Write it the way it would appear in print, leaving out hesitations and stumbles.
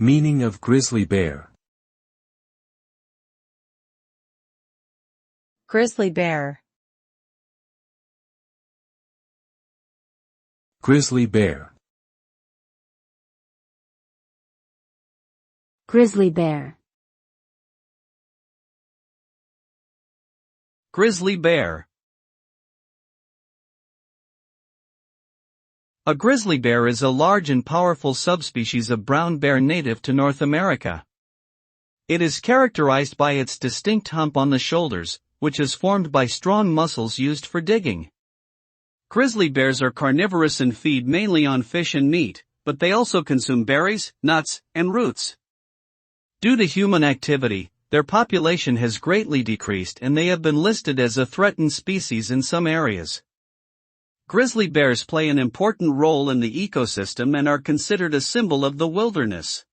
Meaning of grizzly bear. Grizzly bear. Grizzly bear. Grizzly bear. Grizzly bear. A grizzly bear is a large and powerful subspecies of brown bear native to North America. It is characterized by its distinct hump on the shoulders, which is formed by strong muscles used for digging. Grizzly bears are carnivorous and feed mainly on fish and meat, but they also consume berries, nuts, and roots. Due to human activity, their population has greatly decreased and they have been listed as a threatened species in some areas. Grizzly bears play an important role in the ecosystem and are considered a symbol of the wilderness.